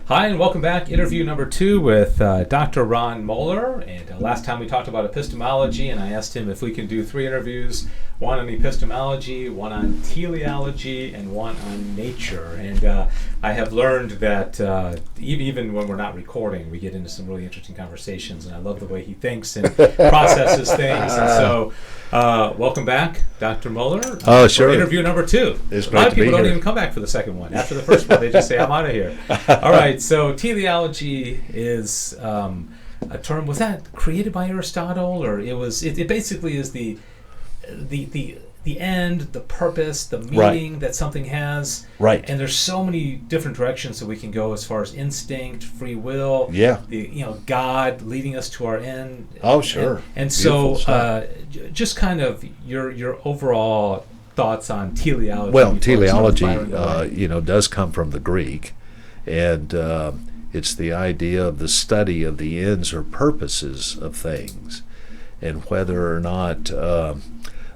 Hi, and welcome back. Interview number 2 with Dr. Ron Muller. And last time we talked about epistemology, and I asked him if we can do 3 interviews, one on epistemology, one on teleology, and one on nature. And I have learned that even when we're not recording, we get into some really interesting conversations, and I love the way he thinks and processes things. And so, welcome back, Dr. Muller. Oh, sure. For interview number 2. It's A great lot of to be people don't here. even come back for the second one. After the first one, they just say, I'm out of here. All right, so teleology is a term, was that created by Aristotle, or it basically is the end, the purpose, the meaning that something has. Right. And there's so many different directions that we can go as far as instinct, free will, Yeah. God leading us to our end. Oh, sure. And so Beautiful just kind of your overall thoughts on teleology. Well, before we start teleology, firing away. does come from the Greek, and it's the idea of the study of the ends or purposes of things, and whether or not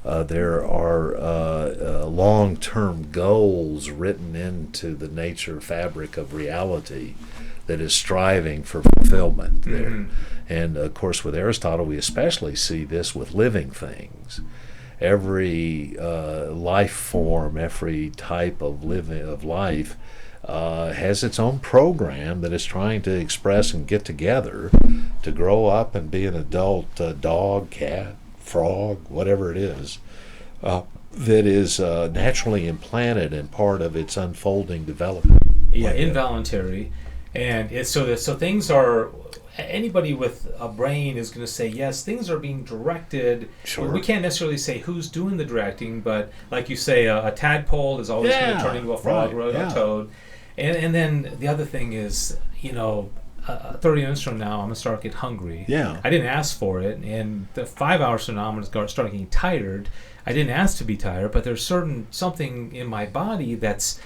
there are long-term goals written into the nature fabric of reality that is striving for fulfillment there. Mm-hmm. And of course, with Aristotle, we especially see this with living things. Every life form, every type of life has its own program that is trying to express and get together to grow up and be an adult dog, cat, frog, whatever it is, that is naturally implanted and part of its unfolding development. Yeah, involuntary. And so things are, anybody with a brain is going to say, yes, things are being directed. Sure. We can't necessarily say who's doing the directing, but like you say, a tadpole is always going to turn into a frog or a toad. And then the other thing is, 30 minutes from now, I'm going to start getting hungry. Yeah. I didn't ask for it. And 5 hours from now, I'm going to start getting tired. I didn't ask to be tired, but there's something in my body that's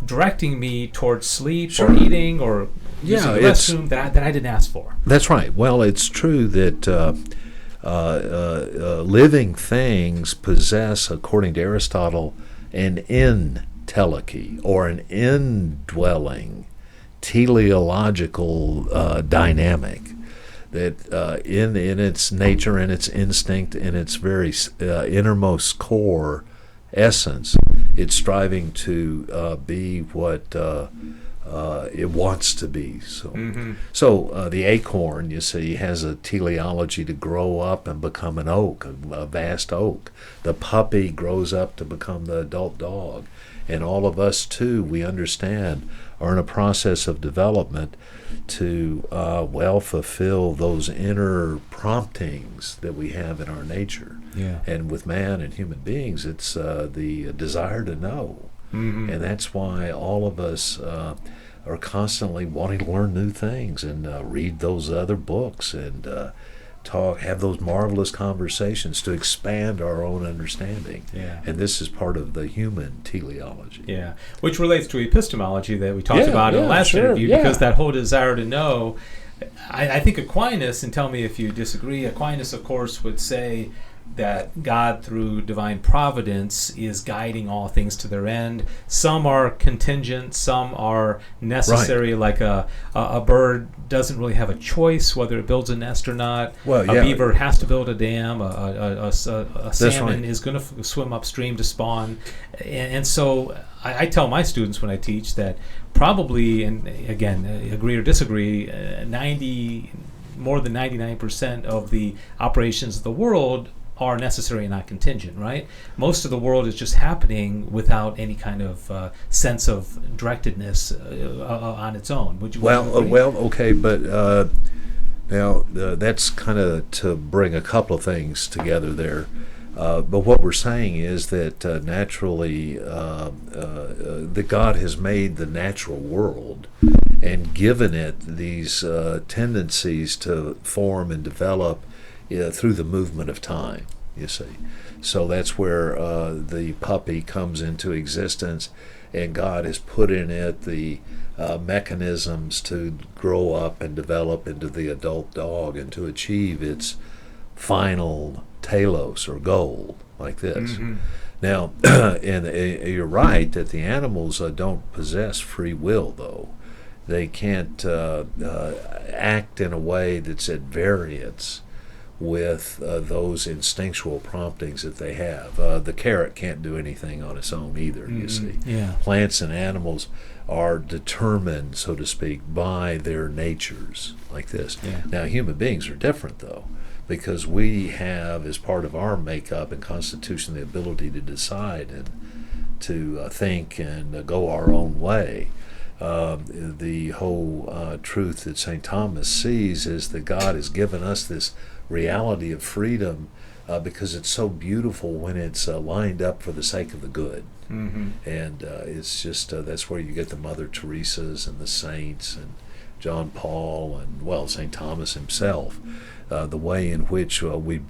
directing me towards sleep or eating or using the restroom that I didn't ask for. That's right. Well, it's true that living things possess, according to Aristotle, an in-telechy, or an indwelling teleological dynamic that in its nature, in its instinct, in its very innermost core essence, it's striving to be what it wants to be. So the acorn, you see, has a teleology to grow up and become an oak, a vast oak. The puppy grows up to become the adult dog. And all of us, too, we understand, are in a process of development to, fulfill those inner promptings that we have in our nature. Yeah. And with man and human beings, it's the desire to know. Mm-hmm. And that's why all of us are constantly wanting to learn new things and read those other books and have those marvelous conversations to expand our own understanding. Yeah. And this is part of the human teleology. Yeah, which relates to epistemology that we talked about in the last interview, because that whole desire to know, I think Aquinas, and tell me if you disagree, Aquinas, of course, would say that God, through divine providence, is guiding all things to their end. Some are contingent, some are necessary, like a bird doesn't really have a choice whether it builds a nest or not. A beaver has to build a dam, a salmon is going to swim upstream to spawn. And so I tell my students when I teach that probably, and again, agree or disagree, more than 99% of the operations of the world are necessary and not contingent, right? Most of the world is just happening without any kind of sense of directedness on its own. Would you agree? Okay, but now that's kind of to bring a couple of things together there. But what we're saying is that naturally that God has made the natural world and given it these tendencies to form and develop through the movement of time, you see. So that's where the puppy comes into existence, and God has put in it the mechanisms to grow up and develop into the adult dog and to achieve its final telos or goal, like this. Mm-hmm. Now, and you're right that the animals don't possess free will, though. they can't act in a way that's at variance with those instinctual promptings that they have. The carrot can't do anything on its own either, you see. Yeah. Plants and animals are determined, so to speak, by their natures, like this. Yeah. Now, human beings are different, though, because we have, as part of our makeup and constitution, the ability to decide and to think and go our own way. The whole truth that St. Thomas sees is that God has given us this reality of freedom because it's so beautiful when it's lined up for the sake of the good. Mm-hmm. And it's just, that's where you get the Mother Teresa's and the saints and John Paul and, well, St. Thomas himself. The way in which we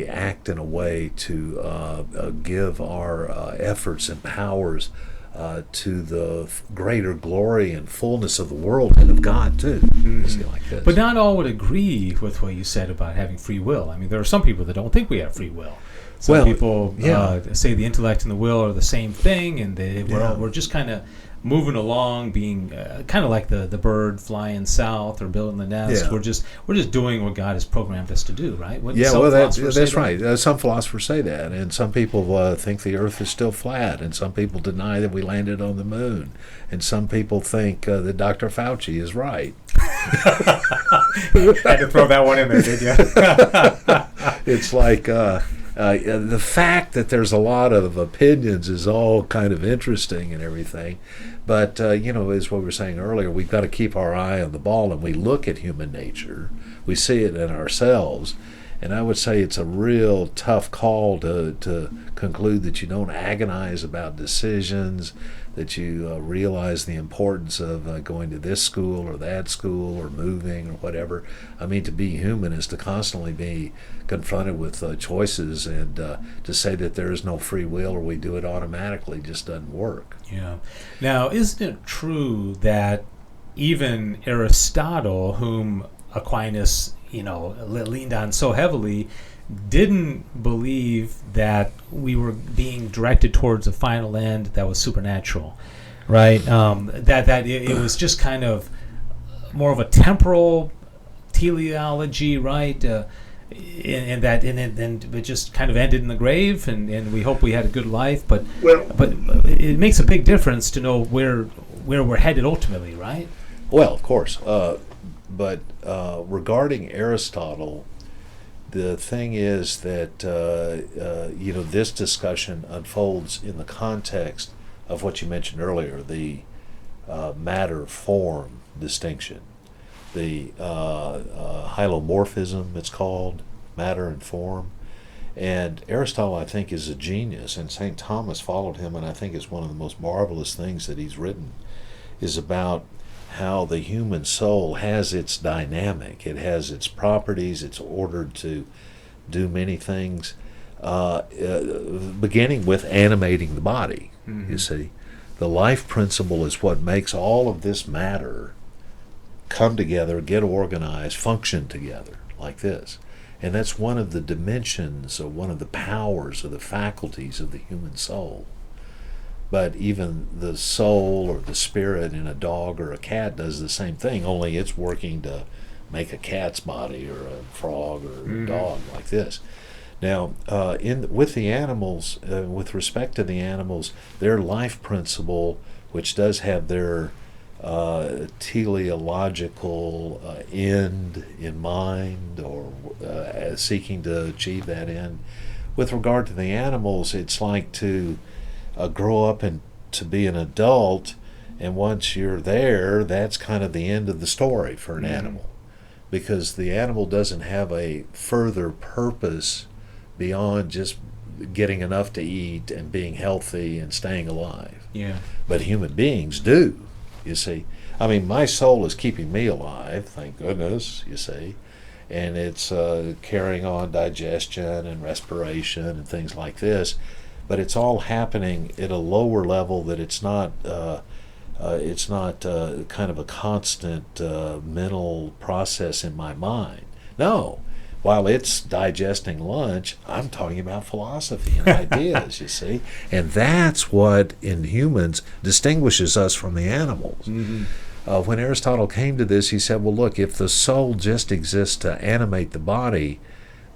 act in a way to give our efforts and powers to the greater glory and fullness of the world and of God too. Mm-hmm. Like this. But not all would agree with what you said about having free will. I mean, there are some people that don't think we have free will. Some people say the intellect and the will are the same thing, and we're just kind of moving along, being kind of like the bird flying south or building the nest. Yeah. We're just doing what God has programmed us to do, right? That's right. Some philosophers say that, and some people think the Earth is still flat, and some people deny that we landed on the moon, and some people think that Dr. Fauci is right. Had to throw that one in there, did you? It's like the fact that there's a lot of opinions is all kind of interesting and everything. But, as what we were saying earlier, we've got to keep our eye on the ball, and we look at human nature. We see it in ourselves. And I would say it's a real tough call to conclude that you don't agonize about decisions, that you realize the importance of going to this school or that school or moving or whatever. I mean, to be human is to constantly be confronted with choices, and to say that there is no free will or we do it automatically just doesn't work. Yeah. Now, isn't it true that even Aristotle, whom Aquinas leaned on so heavily, didn't believe that we were being directed towards a final end that was supernatural, right? That it was just kind of more of a temporal teleology, right? And it just kind of ended in the grave, and we hope we had a good life, but it makes a big difference to know where we're headed ultimately, right? Well, of course. But regarding Aristotle, the thing is that this discussion unfolds in the context of what you mentioned earlier, the matter-form distinction, the hylomorphism, it's called, matter and form. And Aristotle, I think, is a genius, and St. Thomas followed him, and I think it's one of the most marvelous things that he's written, is about how the human soul has its dynamic. It has its properties. It's ordered to do many things, beginning with animating the body. Mm-hmm. You see, the life principle is what makes all of this matter come together, get organized, function together like this. And that's one of the dimensions, or one of the powers, or the faculties of the human soul. But even the soul or the spirit in a dog or a cat does the same thing, only it's working to make a cat's body or a frog or a dog like this. Now, with the animals, with respect to the animals, their life principle, which does have their teleological end in mind, or seeking to achieve that end, with regard to the animals, it's like to grow up and to be an adult, and once you're there, that's kind of the end of the story for an animal, because the animal doesn't have a further purpose beyond just getting enough to eat and being healthy and staying alive. Yeah. But human beings do, you see. I mean, my soul is keeping me alive, thank goodness, you see, and it's carrying on digestion and respiration and things like this. But it's all happening at a lower level, that it's not kind of a constant mental process in my mind. No, while it's digesting lunch, I'm talking about philosophy and ideas, you see. And that's what, in humans, distinguishes us from the animals. Mm-hmm. When Aristotle came to this, he said, well, look, if the soul just exists to animate the body,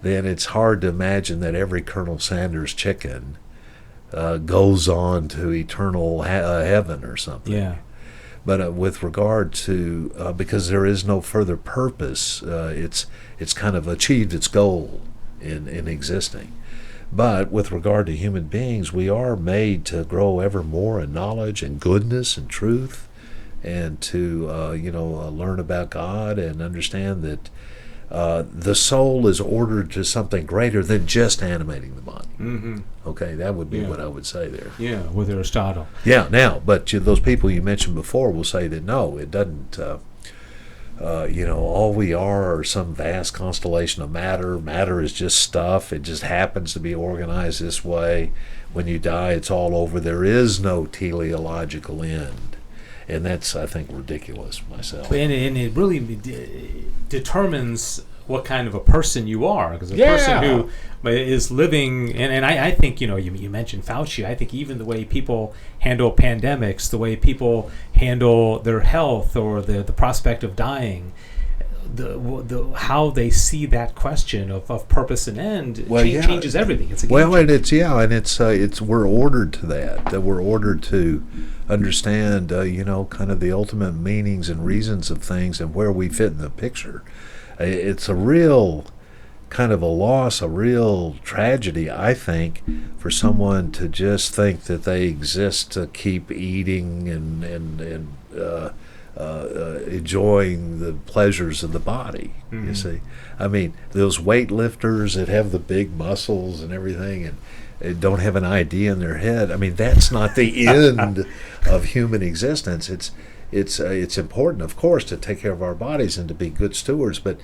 then it's hard to imagine that every Colonel Sanders chicken goes on to eternal heaven or something. Yeah. But with regard to, because there is no further purpose, it's kind of achieved its goal in existing. But with regard to human beings, we are made to grow ever more in knowledge and goodness and truth, and to learn about God and understand that the soul is ordered to something greater than just animating the body. Mm-hmm. Okay, that would be what I would say there. Yeah, with Aristotle. Yeah, now, but those people you mentioned before will say that no, it doesn't. All we are some vast constellation of matter. Matter is just stuff. It just happens to be organized this way. When you die, it's all over. There is no teleological end. And that's, I think, ridiculous myself. And it really determines what kind of a person you are. Because a person who is living, and I think, you mentioned Fauci, I think even the way people handle pandemics, the way people handle their health or the prospect of dying, the how they see that question of purpose and end changes everything. It's a it's we're ordered to that we're ordered to understand kind of the ultimate meanings and reasons of things and where we fit in the picture. It's a real kind of a loss, a real tragedy, I think, for someone to just think that they exist to keep eating and enjoying the pleasures of the body. Mm-hmm. You see, I mean, those weightlifters that have the big muscles and everything, and they don't have an idea in their head. I mean, that's not the end of human existence. It's important, of course, to take care of our bodies and to be good stewards. But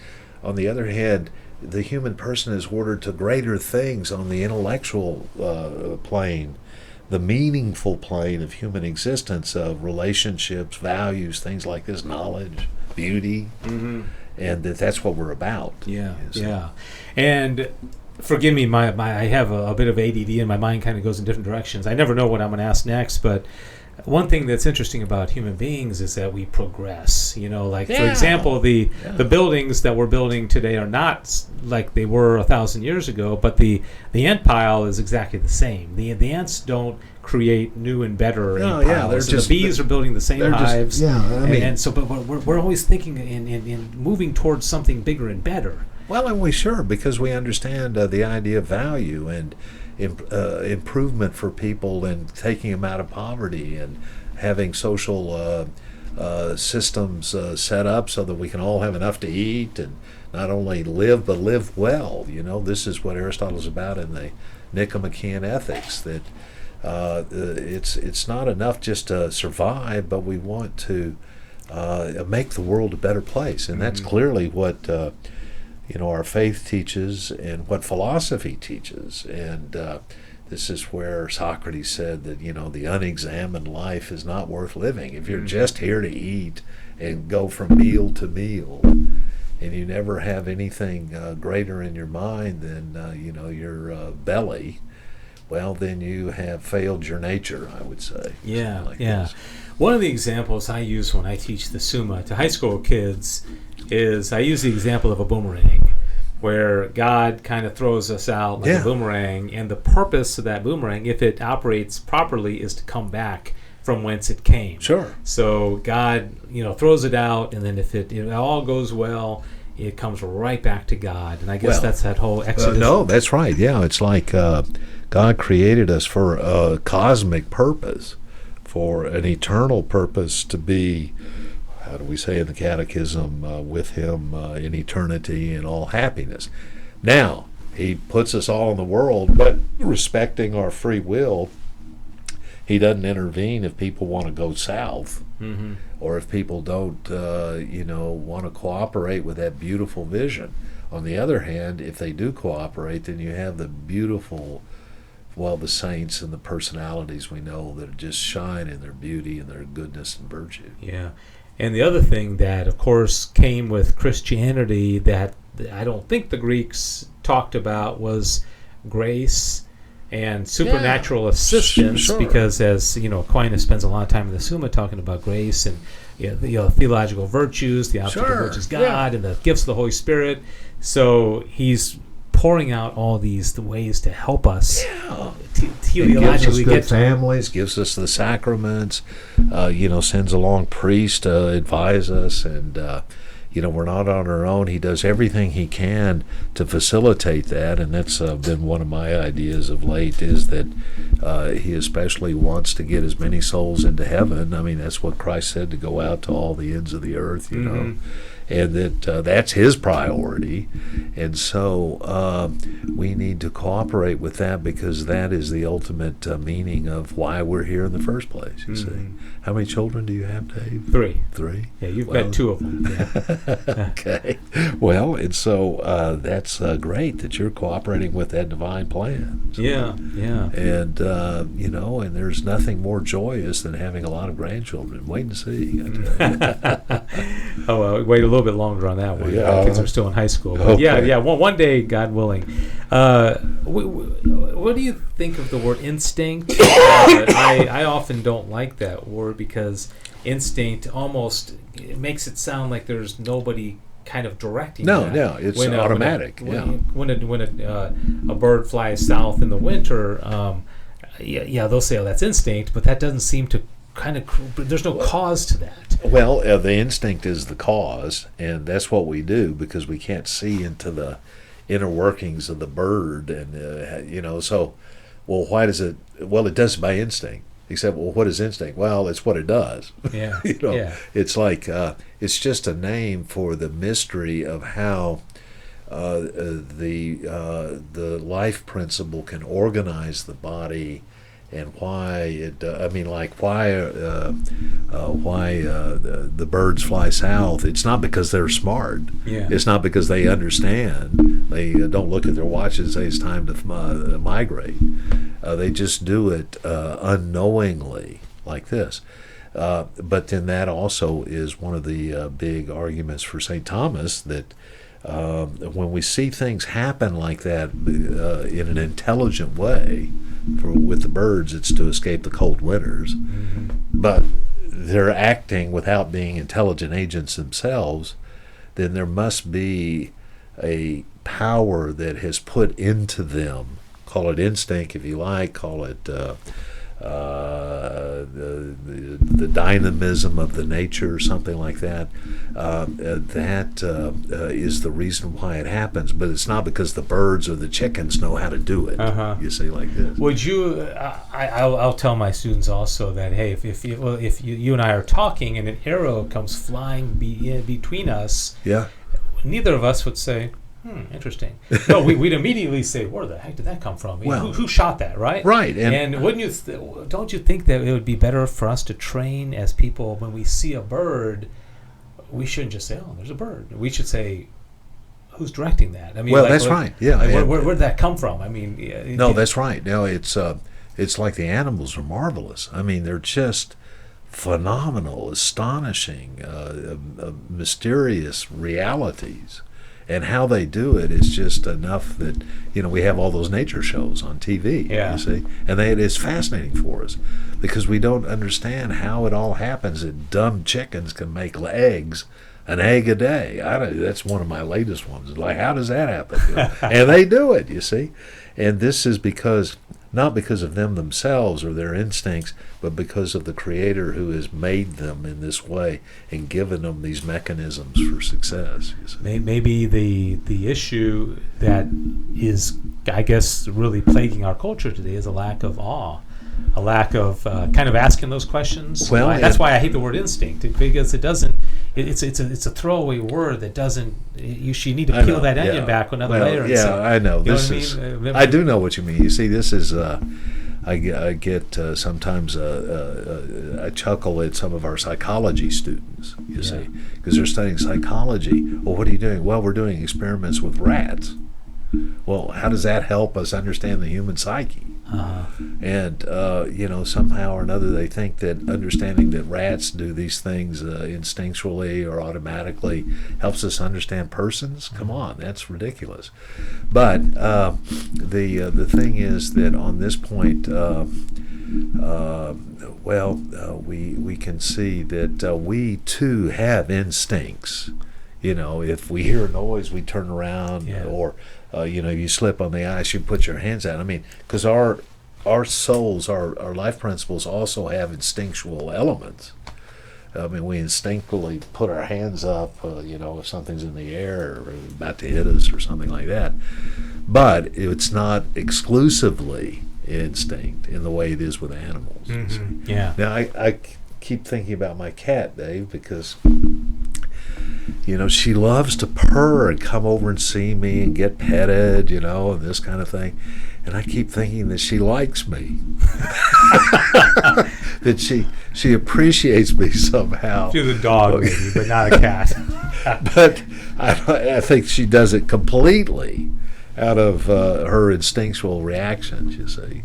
on the other hand, the human person is ordered to greater things on the intellectual plane, the meaningful plane of human existence, of relationships, values, things like this, knowledge, beauty, and that's what we're about. Yeah. And forgive me, I have a bit of ADD and my mind kind of goes in different directions. I never know what I'm going to ask next, but one thing that's interesting about human beings is that we progress. For example, the buildings that we're building today are not like they were 1,000 years ago, but the ant pile is exactly the same. The ants don't create new and better ant piles. The bees are building the same hives. But we're always thinking in moving towards something bigger and better. Well, and because we understand the idea of value and improvement for people and taking them out of poverty and having social systems set up so that we can all have enough to eat and not only live but live well. This is what Aristotle's about in the Nicomachean Ethics, that it's not enough just to survive, but we want to make the world a better place, and that's clearly what our faith teaches and what philosophy teaches. And this is where Socrates said that, the unexamined life is not worth living. If you're just here to eat and go from meal to meal, and you never have anything greater in your mind than, your belly, well, then you have failed your nature, I would say. This. One of the examples I use when I teach the Summa to high school kids is I use the example of a boomerang, where God kind of throws us out like a boomerang, and the purpose of that boomerang, if it operates properly, is to come back from whence it came. Sure. So God, throws it out, and then if it all goes well, it comes right back to God. And I guess that's that whole Exodus. No, that's right. Yeah, it's like God created us for a cosmic purpose, for an eternal purpose, to be, how do we say in the Catechism, with Him in eternity and all happiness. Now, He puts us all in the world, but respecting our free will, He doesn't intervene if people want to go south, or if people don't, want to cooperate with that beautiful vision. On the other hand, if they do cooperate, then you have the beautiful, the saints and the personalities we know that just shine in their beauty and their goodness and virtue. Yeah. And the other thing that, of course, came with Christianity that I don't think the Greeks talked about was grace and supernatural assistance, sure. because, as Aquinas spends a lot of time in the Summa talking about grace and the theological virtues, the opposite of which is God, and the gifts of the Holy Spirit. So he's pouring out all the ways to help us teleologically get families, gives us the sacraments, sends along priests to advise us, and we're not on our own. He does everything he can to facilitate that, and that's been one of my ideas of late, is that he especially wants to get as many souls into heaven. I mean, that's what Christ said, to go out to all the ends of the earth, and that's his priority. And so we need to cooperate with that, because that is the ultimate meaning of why we're here in the first place, you see. How many children do you have, Dave? 3. 3? Yeah, you've got 2 of them. Yeah. Okay. Well, and so that's great that you're cooperating with that divine plan. So, yeah. And, and there's nothing more joyous than having a lot of grandchildren. Wait and see. Oh, well, wait a little bit longer on that one. Yeah. Kids are still in high school. But Okay. yeah. One day, God willing. What do you think of the word instinct? I often don't like that word, because instinct almost makes it sound like there's nobody kind of directing that. No, it's automatic. When a bird flies south in the winter, they'll say, oh, that's instinct, but that doesn't seem to there's no cause to that. Well, the instinct is the cause, and that's what we do, because we can't see into the inner workings of the bird, and so, well, why does it? Well, it does it by instinct. He said, well, what is instinct? Well, it's what it does. Yeah. It's like it's just a name for the mystery of how the life principle can organize the body, and why the birds fly south. It's not because they're smart. Yeah. It's not because they understand. They don't look at their watch and say it's time to migrate. They just do it unknowingly, like this. But then that also is one of the big arguments for St. Thomas, that when we see things happen like that in an intelligent way, with the birds, it's to escape the cold winters, but they're acting without being intelligent agents themselves, then there must be a power that has put into them, call it instinct if you like, call it the dynamism of the nature or something like that. That is the reason why it happens, but it's not because the birds or the chickens know how to do it. You see, like this. Would you? I'll tell my students also that, hey, if you and I are talking and an arrow comes flying between us, neither of us would say, interesting. No, we'd immediately say, where the heck did that come from? Well, who shot that, right? Right. And wouldn't you? Don't you think that it would be better for us to train as people, when we see a bird, we shouldn't just say, oh, there's a bird. We should say, who's directing that? I mean, that's right. Yeah. Where did that come from? I mean, no, that's right. No, it's like the animals are marvelous. I mean, they're just phenomenal, astonishing, mysterious realities. And how they do it is just enough that, we have all those nature shows on TV, you see. And it is fascinating for us, because we don't understand how it all happens that dumb chickens can make an egg a day. That's one of my latest ones. Like, how does that happen? And they do it, you see. And this is not because of them themselves or their instincts, but because of the Creator who has made them in this way and given them these mechanisms for success. You see. Maybe the issue that is, I guess, really plaguing our culture today is a lack of awe, a lack of kind of asking those questions. Well, that's why I hate the word instinct, because it doesn't. It's a throwaway word that doesn't. You need to peel that onion back another layer. And say, I know. I do know what you mean. You see, this is. I get sometimes a chuckle at some of our psychology students. You see, because they're studying psychology. Well, what are you doing? Well, we're doing experiments with rats. Well, how does that help us understand the human psyche? And somehow or another they think that understanding that rats do these things instinctually or automatically helps us understand persons. Come on, that's ridiculous. But the thing is that on this point, we can see that we too have instincts. If we hear a noise, we turn around, or you slip on the ice, you put your hands out. I mean, because our souls, our life principles also have instinctual elements. I mean, we instinctively put our hands up, if something's in the air or about to hit us or something like that. But it's not exclusively instinct in the way it is with animals. Mm-hmm. Yeah. Now, I keep thinking about my cat, Dave, because she loves to purr and come over and see me and get petted, and this kind of thing. And I keep thinking that she likes me. That she appreciates me somehow. She's a dog, maybe, but not a cat. But I think she does it completely out of her instinctual reactions, you see.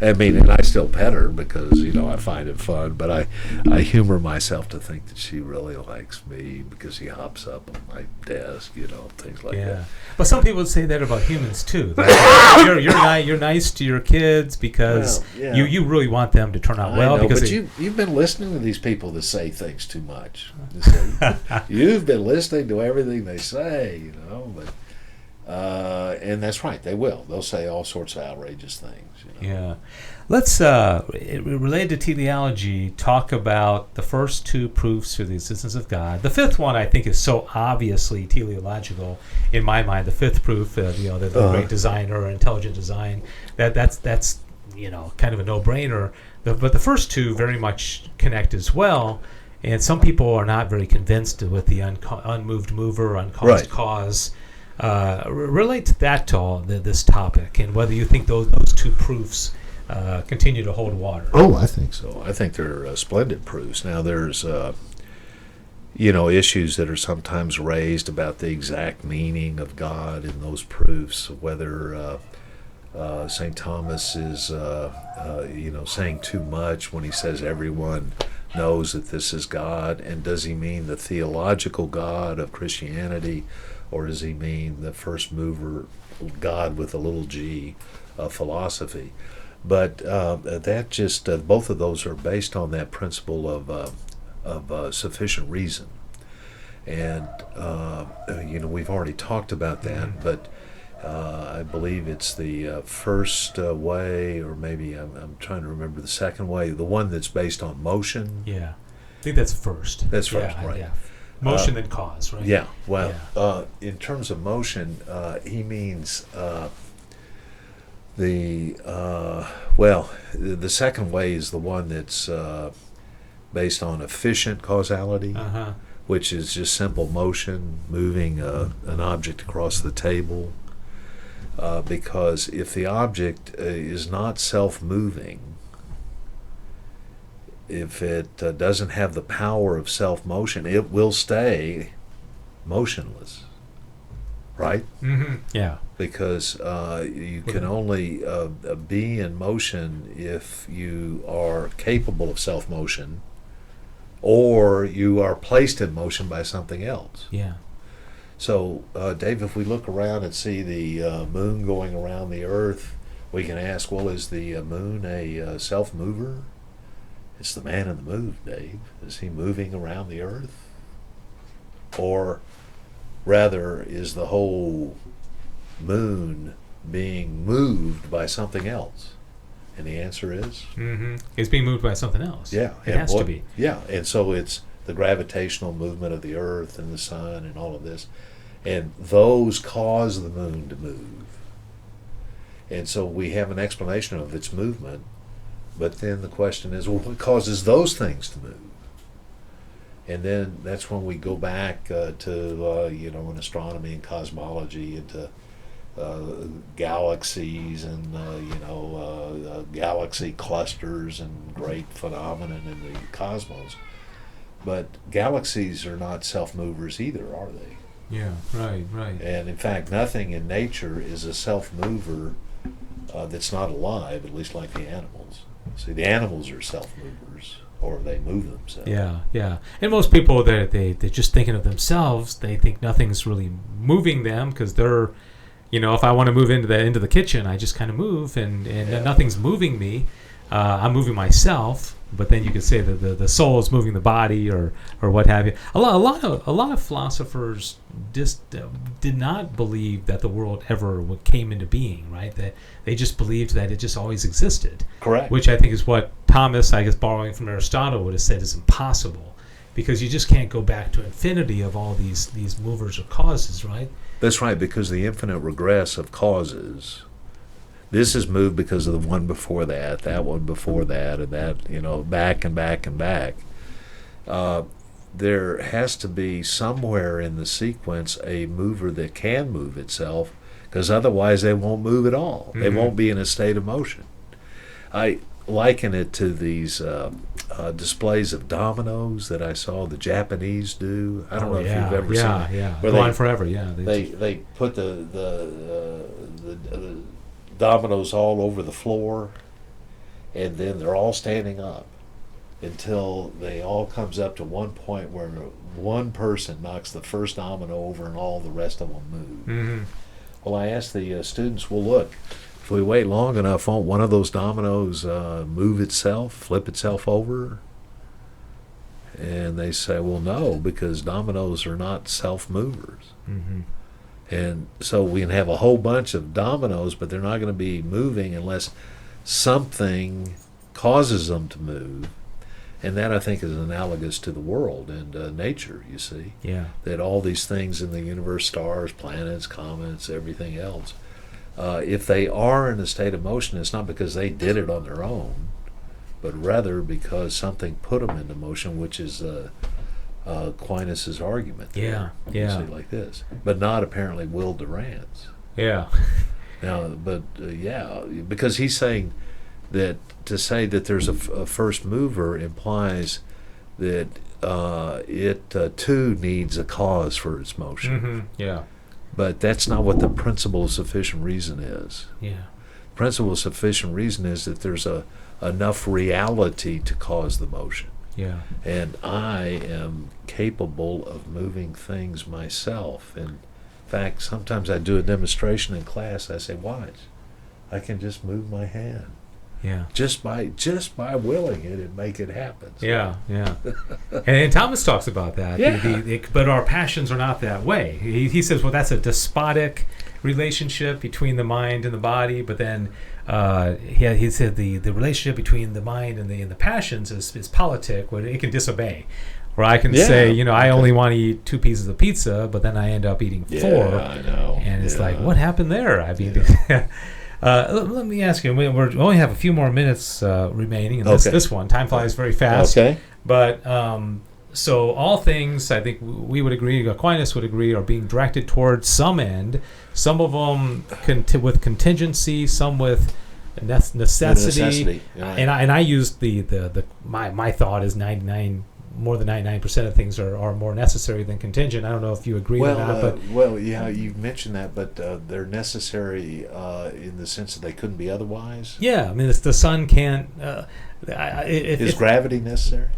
I mean, and I still pet her because, I find it fun, but I humor myself to think that she really likes me because she hops up on my desk, things like that. But some people would say that about humans, too. You're nice to your kids because you really want them to turn out well. I know, but you've been listening to these people that say things too much. You see? You've been listening to everything they say, but... and that's right, they will. They'll say all sorts of outrageous things. Yeah. Let's, related to teleology, talk about the first two proofs for the existence of God. The fifth one, I think, is so obviously teleological in my mind. The fifth proof, the great designer, intelligent design, that's kind of a no-brainer. But the first two very much connect as well. And some people are not very convinced with the unmoved mover, uncaused cause. Relate to that to all this topic, and whether you think those two proofs continue to hold water. Oh, I think so. I think they're splendid proofs. Now, there's issues that are sometimes raised about the exact meaning of God in those proofs, whether St. Thomas is saying too much when he says everyone knows that this is God, and does he mean the theological God of Christianity, or does he mean the first mover God with a little g of philosophy? But that just both of those are based on that principle of sufficient reason, and we've already talked about that. But I believe it's the first way, or maybe I'm trying to remember the second way, the one that's based on motion. Yeah, I think that's first. That's first, right? Yeah. Motion than cause, right? Yeah. Well, in terms of motion, he means the second way is the one that's based on efficient causality, which is just simple motion, moving an object across the table. Because if the object is not self-moving, if it doesn't have the power of self-motion, it will stay motionless, right? Mm-hmm. Yeah. Because you can only be in motion if you are capable of self-motion, or you are placed in motion by something else. Yeah. So, Dave, if we look around and see the moon going around the Earth, we can ask, well, is the moon a self-mover? It's the man in the moon, Dave. Is he moving around the Earth? Or rather, is the whole moon being moved by something else? And the answer is? It's being moved by something else. Yeah. It has to be. Yeah, and so it's the gravitational movement of the Earth and the sun and all of this. And those cause the moon to move. And so we have an explanation of its movement. But then the question is, well, what causes those things to move? And then that's when we go back to in astronomy and cosmology, into galaxies and galaxy clusters and great phenomenon in the cosmos. But galaxies are not self-movers either, are they? Yeah, right. And in fact, nothing in nature is a self-mover that's not alive, at least like the animals. See, the animals are self-movers, or they move themselves. Yeah. And most people, they're just thinking of themselves. They think nothing's really moving them because they're, if I want to move into the kitchen, I just kind of move, and nothing's moving me. I'm moving myself. But then you could say that the soul is moving the body, or what have you. A lot of philosophers just did not believe that the world ever came into being, right? That they just believed that it just always existed. Correct. Which I think is what Thomas, I guess, borrowing from Aristotle, would have said is impossible, because you just can't go back to infinity of all these movers or causes, right? That's right, because the infinite regress of causes. This is moved because of the one before that one before that, and that, back and back and back. There has to be somewhere in the sequence a mover that can move itself, because otherwise they won't move at all. Mm-hmm. They won't be in a state of motion. I liken it to these displays of dominoes that I saw the Japanese do. I don't know if you've ever seen it. Yeah, go on forever, yeah. They put the dominoes all over the floor, and then they're all standing up until they all comes up to one point where one person knocks the first domino over and all the rest of them move. Mm-hmm. Well, I asked the students, well, look, if we wait long enough, won't one of those dominoes move itself, flip itself over? And they say, well, no, because dominoes are not self-movers. Mm-hmm. And so we can have a whole bunch of dominoes, but they're not going to be moving unless something causes them to move. And that, I think, is analogous to the world and nature, you see. Yeah. That all these things in the universe, stars, planets, comets, everything else, if they are in a state of motion, it's not because they did it on their own, but rather because something put them into motion, which is Aquinas' argument. Yeah. See, like this, but not apparently Will Durant's. Yeah. Now, but because he's saying that to say that there's a first mover implies that it too needs a cause for its motion. Mm-hmm. Yeah. But that's not what the principle of sufficient reason is. Yeah. Principle of sufficient reason is that there's enough reality to cause the motion. Yeah. And I am capable of moving things myself. In fact, sometimes I do a demonstration in class. I say, watch, I can just move my hand. Yeah. Just by willing it and make it happen. So. Yeah. And Thomas talks about that. Yeah. But our passions are not that way. He says, well, that's a despotic relationship between the mind and the body, but then he said the relationship between the mind and the passions is politic, where it can disobey. Where I can say, I only want to eat 2 pieces of pizza, but then I end up eating 4. I know. And it's like, what happened there? I mean, let me ask you, we only have a few more minutes remaining in this one. Time flies very fast. Okay. But so all things, I think we would agree, Aquinas would agree, are being directed towards some end. Some of them with contingency, some with necessity. Right. And I used my thought is 99. More than 99% of things are more necessary than contingent. I don't know if you agree with that. But you mentioned that, but they're necessary in the sense that they couldn't be otherwise. Yeah, I mean, the sun can't. Is gravity necessary?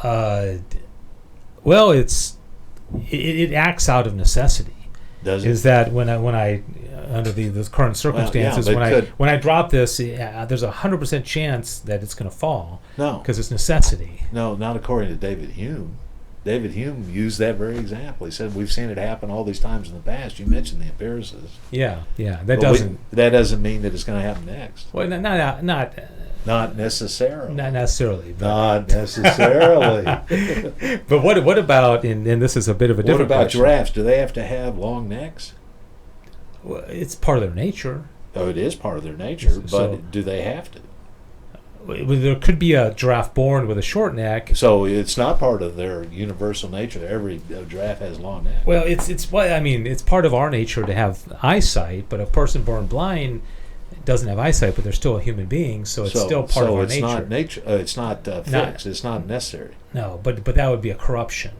Well, it acts out of necessity. Does it? Is that when I under the current circumstances, when I drop this, there's 100% chance that it's going to fall. No, because it's necessity. No, not according to David Hume. David Hume used that very example. He said, "We've seen it happen all these times in the past." You mentioned the empiricists. Yeah. That doesn't mean that it's going to happen next. Well, not necessarily. Not necessarily. Not necessarily. But what about? And this is a bit of a different. What about question. Giraffes? Do they have to have long necks? Well, it's part of their nature. Oh, it is part of their nature, but do they have to? There could be a giraffe born with a short neck. So it's not part of their universal nature. Every giraffe has long neck. Well, it's part of our nature to have eyesight, but a person born blind doesn't have eyesight, but they're still a human being, so it's still part of our nature. So it's not nature. It's not fixed. It's not necessary. No, but that would be a corruption.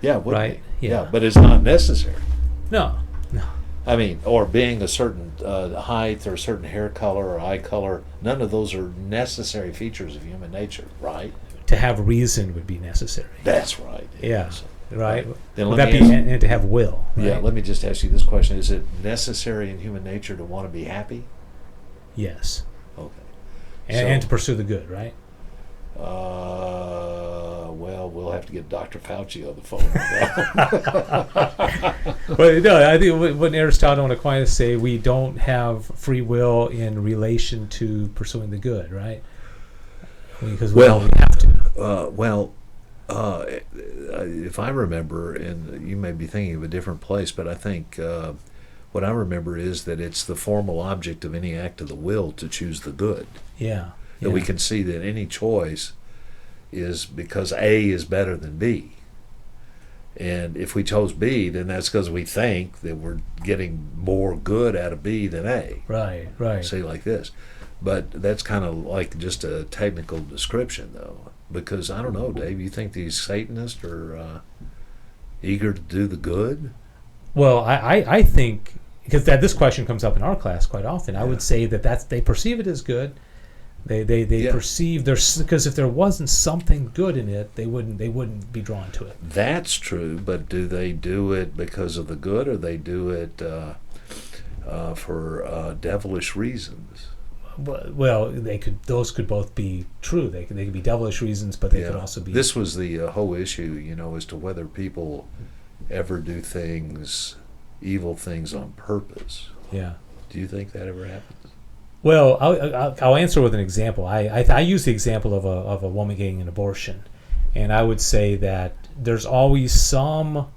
Yeah, right? Yeah, but it's not necessary. No. I mean, or being a certain height or a certain hair color or eye color, none of those are necessary features of human nature, right? To have reason would be necessary. That's right. Yeah. Right. Then would that be and to have will? Right? Yeah. Let me just ask you this question: is it necessary in human nature to want to be happy? Yes. Okay. And to pursue the good, right? Well, we'll have to get Dr. Fauci on the phone on that. Well, no, I think when Aristotle and Aquinas say we don't have free will in relation to pursuing the good, right? Because we have to. If I remember, and you may be thinking of a different place, but I think what I remember is that it's the formal object of any act of the will to choose the good. Yeah. That we can see that any choice is because A is better than B. And if we chose B, then that's because we think that we're getting more good out of B than A. Right. Say like this. But that's kind of like just a technical description, though. Because, I don't know, Dave, you think these Satanists are eager to do the good? Well, I think, because this question comes up in our class quite often, I would say that they perceive it as good. They perceive because if there wasn't something good in it, they wouldn't be drawn to it. That's true, but do they do it because of the good, or they do it for devilish reasons? Well, those could both be true. They could be devilish reasons, but they could also be. This was the whole issue, as to whether people ever do evil things on purpose. Yeah. Do you think that ever happens? Well, I'll answer with an example. I use the example of a woman getting an abortion, and I would say that there's always some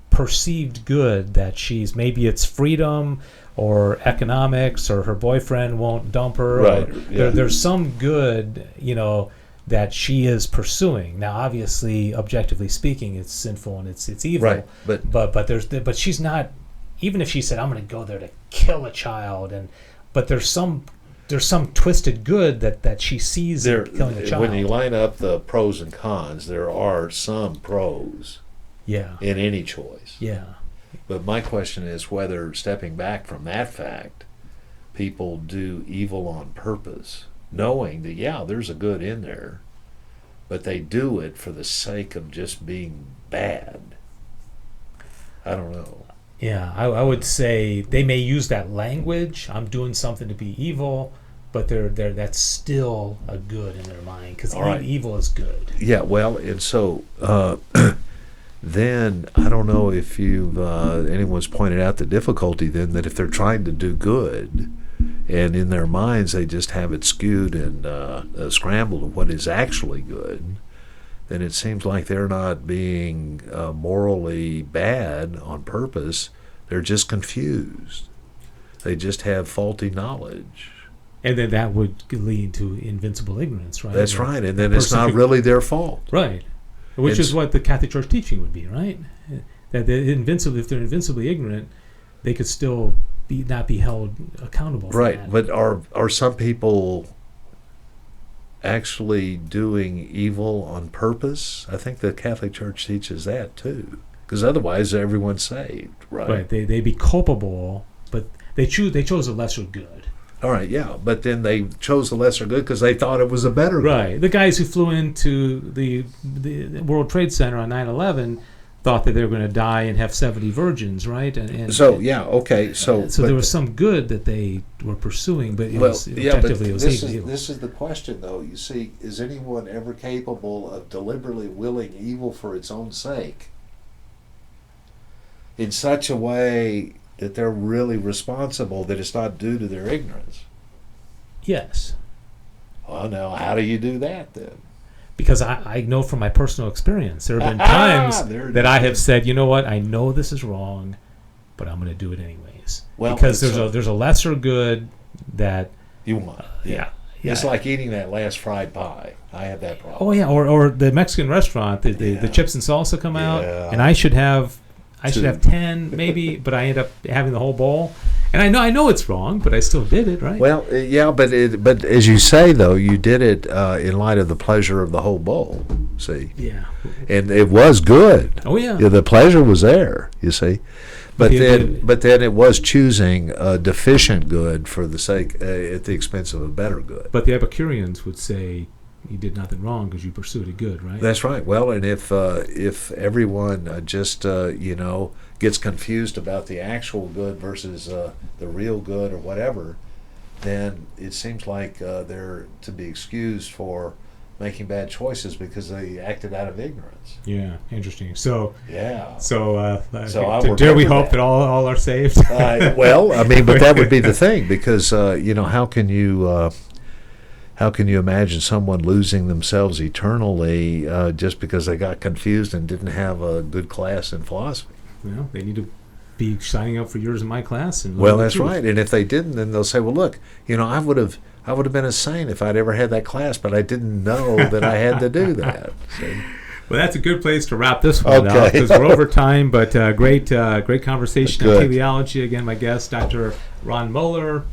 perceived good that maybe it's freedom or economics or her boyfriend won't dump her. Right. There's some good, that she is pursuing. Now, obviously, objectively speaking, it's sinful and it's evil. Right. But she's not. Even if she said, "I'm going to go there to kill a child," but there's some twisted good that she sees in killing a child. When you line up the pros and cons, there are some pros. Yeah. In any choice. Yeah. But my question is whether, stepping back from that fact, people do evil on purpose, knowing that, there's a good in there, but they do it for the sake of just being bad. I don't know. Yeah, I would say they may use that language, I'm doing something to be evil, but that's still a good in their mind, because evil is good. Yeah, well, and so then I don't know if anyone's pointed out the difficulty then that if they're trying to do good and in their minds they just have it skewed and scrambled of what is actually good, then it seems like they're not being morally bad on purpose. They're just confused. They just have faulty knowledge. And then that would lead to invincible ignorance, right? That's right, and then it's not really their fault. Right. Which is what the Catholic Church teaching would be, right? That if they're invincibly ignorant, they could still not be held accountable for that. Right, but are some people actually doing evil on purpose? I think the Catholic Church teaches that too, because otherwise everyone's saved, right? Right, they'd be culpable, but they chose a lesser good. All right, yeah, but then they chose the lesser good because they thought it was a better good. Right. The guys who flew into the World Trade Center on 9/11 thought that they were going to die and have 70 virgins, right? So there was some good that they were pursuing, but objectively it was evil. This is the question, though. You see, is anyone ever capable of deliberately willing evil for its own sake in such a way that they're really responsible, that it's not due to their ignorance? Yes. Well, now, how do you do that, then? Because I know from my personal experience, there have been times that I have said, you know what, I know this is wrong, but I'm going to do it anyways. Well, because there's a lesser good that you want. Yeah. It's like eating that last fried pie. I have that problem. Oh yeah, or the Mexican restaurant, the chips and salsa come out, and I should have 10 maybe, but I end up having the whole bowl, And I know it's wrong, but I still did it, right? Well, yeah, but as you say, though, you did it in light of the pleasure of the whole bowl, see? Yeah. And it was good. Oh, yeah. The pleasure was there, you see? But then it was choosing a deficient good for the sake, at the expense of a better good. But the Epicureans would say you did nothing wrong because you pursued a good, right? That's right. Well, and if everyone just gets confused about the actual good versus the real good or whatever, then it seems like they're to be excused for making bad choices because they acted out of ignorance. Yeah, interesting. So yeah. So dare we hope that all are saved? Well, I mean, but that would be the thing, because how can you imagine someone losing themselves eternally just because they got confused and didn't have a good class in philosophy? Well, they need to be signing up for yours in my class. Well, that's right. And if they didn't, then they'll say, well, look, I would have been a saint if I'd ever had that class, but I didn't know that I had to do that. See? Well, that's a good place to wrap this one up, because we're over time, but great conversation on teleology. Again, my guest, Dr. Ron Muller,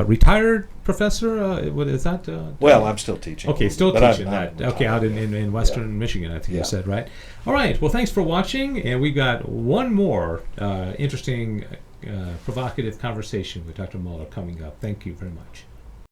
retired professor. What is that? Well, I'm still teaching. Okay, still teaching that. Okay, out in Western Michigan, I think you said, right? All right. Well, thanks for watching, and we got one more interesting, provocative conversation with Dr. Muller coming up. Thank you very much.